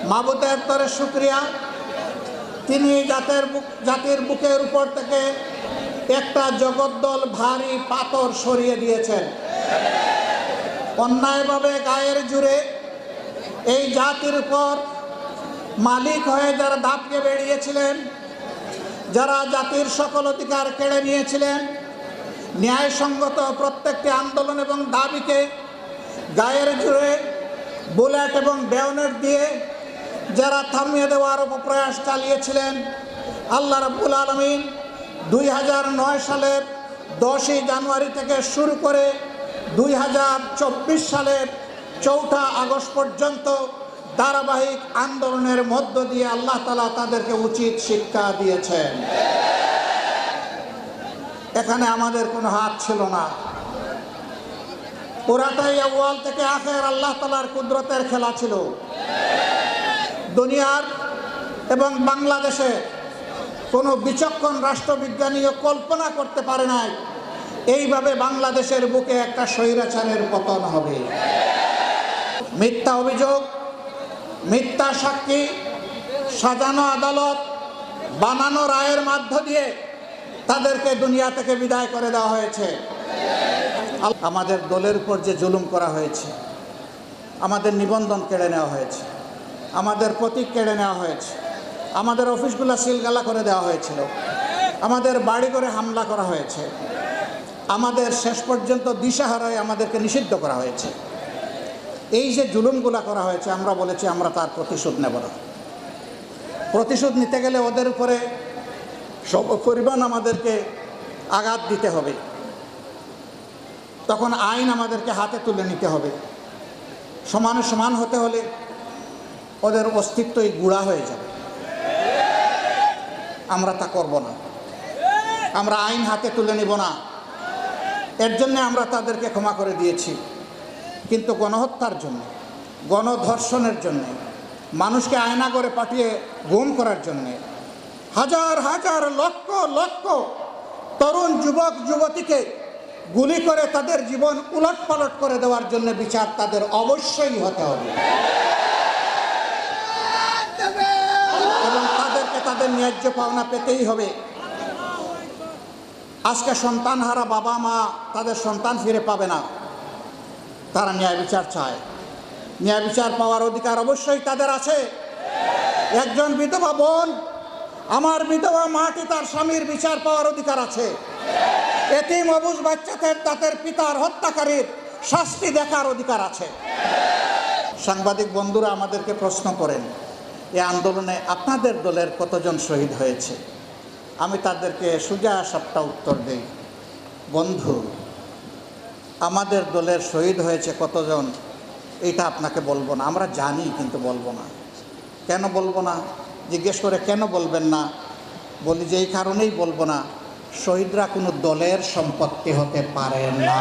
মাবুদের তরে শুকরিয়া, তিনি জাতির বুকের উপর থেকে একটা জগদ্দল ভারী পাথর সরিয়ে দিয়েছেন। অন্যায়ভাবে গায়ের জুড়ে এই জাতির উপর মালিক হয়ে যারা দাপিয়ে বেরিয়েছিলেন, যারা জাতির সকল অধিকার কেড়ে নিয়েছিলেন, ন্যায়সঙ্গত প্রত্যেকটি আন্দোলন এবং দাবিকে গায়ের জুড়ে বুলেট এবং বেয়নেট দিয়ে যারা থামিয়ে দেওয়ার প্রয়াস চালিয়েছিলেন, আল্লাহ রাব্বুল আলামিন 2009 সালের 10ই জানুয়ারি থেকে শুরু করে 2024 সালের 4 আগস্ট পর্যন্ত ধারাবাহিক আন্দোলনের মধ্য দিয়ে আল্লাহ তাআলা তাদেরকে উচিত শিক্ষা দিয়েছেন। এখানে আমাদের কোনো হাত ছিল না, পুরাটাই আউয়াল থেকে আখের আল্লাহ তাআলার কুদরতের খেলা ছিল। দুনিয়ার এবং বাংলাদেশে কোনো বিচক্ষণ রাষ্ট্রবিজ্ঞানীও কল্পনা করতে পারে নাই এইভাবে বাংলাদেশের বুকে একটা স্বৈরাচারের পতন হবে। মিথ্যা অভিযোগ, মিথ্যা সাক্ষী, সাজানো আদালত, বানানো রায়ের মধ্য দিয়ে তাদেরকে দুনিয়া থেকে বিদায় করে দেওয়া হয়েছে। আমাদের দলের উপর যে জুলুম করা হয়েছে, আমাদের নিবন্ধন কেড়ে নেওয়া হয়েছে, আমাদের প্রতীক কেড়ে নেওয়া হয়েছে, আমাদের অফিসগুলো সিলগালা করে দেওয়া হয়েছিল, আমাদের বাড়ি করে হামলা করা হয়েছে, আমাদের শেষ পর্যন্ত দিশাহারায় আমাদেরকে নিষিদ্ধ করা হয়েছে। এই যে জুলুমগুলা করা হয়েছে, আমরা বলেছি আমরা তার প্রতিশোধ নেব না। প্রতিশোধ নিতে গেলে ওদের উপরে পরিমাণ আমাদেরকে আঘাত দিতে হবে, তখন আইন আমাদেরকে হাতে তুলে নিতে হবে। সমানে সমান হতে হলে ওদের অস্তিত্বই গুঁড়া হয়ে যাবে। আমরা তা করব না, আমরা আইন হাতে তুলে নিব না। এর জন্যে আমরা তাদেরকে ক্ষমা করে দিয়েছি। কিন্তু গণহত্যার জন্য, গণধর্ষণের জন্যে, মানুষকে আয়না করে পাঠিয়ে গুম করার জন্যে, হাজার হাজার লক্ষ লক্ষ তরুণ যুবক যুবতীকে গুলি করে তাদের জীবন উলটপালট করে দেওয়ার জন্য বিচার তাদের অবশ্যই হতে হবে এবং তাদেরকে তাদের ন্যায্য পাওনা পেতেই হবে। আজকে সন্তানহারা বাবা মা তাদের সন্তান ফিরে পাবে না, তারা ন্যায় বিচার চায়। ন্যায় বিচার পাওয়ার অধিকার অবশ্যই তাদের আছে। একজন বিধবা বোন, আমার বিধবা মাটি, তার স্বামীর বিচার পাওয়ার অধিকার আছে। এতিম অবুঝ বাচ্চাদের তাদের পিতার হত্যাকারীর শাস্তি দেখার অধিকার আছে। সাংবাদিক বন্ধুরা আমাদেরকে প্রশ্ন করেন, এই আন্দোলনে আপনাদের দলের কতজন শহীদ হয়েছে? আমি তাদেরকে সোজা সাপটা উত্তর দেই, বন্ধু, আমাদের দলের শহীদ হয়েছে কতজন এটা আপনাকে বলবো না। আমরা জানি কিন্তু বলবো না। কেন বলবো না? জিজ্ঞেস করে কেন বলবেন না? বলি যে এই কারণেই বলবো না, শহীদরা কোনো দলের সম্পত্তি হতে পারে না।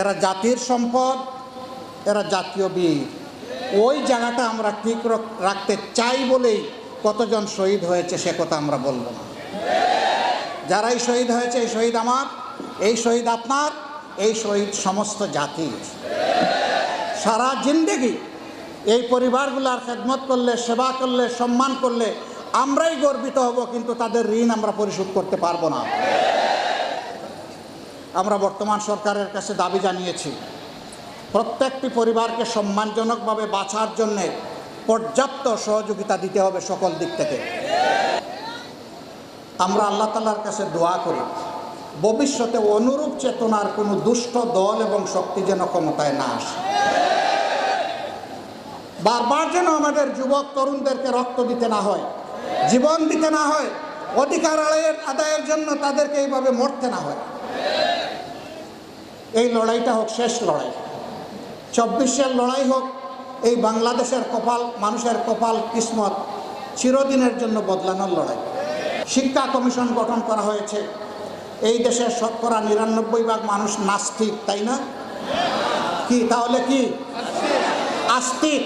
এরা জাতির সম্পদ, এরা জাতীয় বীর। ওই জায়গাটা আমরা ঠিক রাখতে চাই বলেই কতজন শহীদ হয়েছে সে কথা আমরা বলবো না। যারাই শহীদ হয়েছে, এই শহীদ আমার, এই শহীদ আপনার, এই শহীদ সমস্ত জাতির। সারা জিন্দেগি এই পরিবারগুলার খেদমত করলে, সেবা করলে, সম্মান করলে আমরাই গর্বিত হব, কিন্তু তাদের ঋণ আমরা পরিশোধ করতে পারবো না। আমরা বর্তমান সরকারের কাছে দাবি জানিয়েছি, প্রত্যেকটি পরিবারকে সম্মানজনকভাবে বাঁচার জন্যে পর্যাপ্ত সহযোগিতা দিতে হবে সকল দিক থেকে। আমরা আল্লাহ তাআলার কাছে দোয়া করি, ভবিষ্যতে অনুরূপ চেতনার কোনো দুষ্ট দল এবং শক্তি যেন ক্ষমতায় না আসে। বারবার যেন আমাদের যুবক তরুণদেরকে রক্ত দিতে না হয়, জীবন দিতে না হয়, অধিকার আদায়ের জন্য তাদেরকে এইভাবে মরতে না হয়। এই লড়াইটা হোক শেষ লড়াই, 24-এর লড়াই হোক এই বাংলাদেশের কপাল, মানুষের কপাল কিসমত চিরদিনের জন্য বদলানোর লড়াই। শিক্ষা কমিশন গঠন করা হয়েছে। এই দেশের শতকরা 99% মানুষ নাস্তিক, তাই না? কি তাহলে কি? আস্তিক।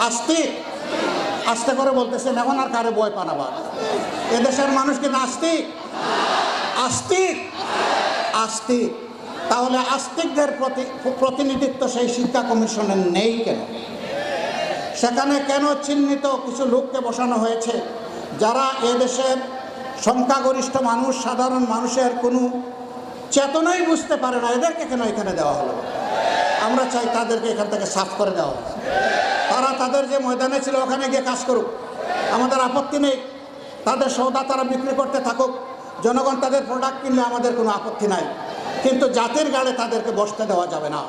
আস্তিক আস্তে করে বলতেছেন, এখন আর কারে ভয় পান আবার? এদেশের মানুষ কি নাস্তিক? আস্তিক। আস্তিক। তাহলে আস্তিকদের প্রতিনিধিত্ব সেই শিক্ষা কমিশনের নেই কেন? সেখানে কেন চিহ্নিত কিছু লোককে বসানো হয়েছে যারা এদেশের সংখ্যাগরিষ্ঠ মানুষ, সাধারণ মানুষের কোনো চেতনাই বুঝতে পারে না, এদেরকে কেন এখানে দেওয়া হলো? আমরা চাই তাদেরকে এখান থেকে সাফ করে দেওয়া হোক। তারা তাদের যে ময়দানে ছিল ওখানে গিয়ে কাজ করুক, আমাদের আপত্তি নেই। তাদের সৌদা তারা বিক্রি করতে থাকুক, জনগণ তাদের প্রোডাক্ট কিনলে আমাদের কোনো আপত্তি নাই, কিন্তু জাতির গাড়ে তাদেরকে বসতে দেওয়া যাবে না।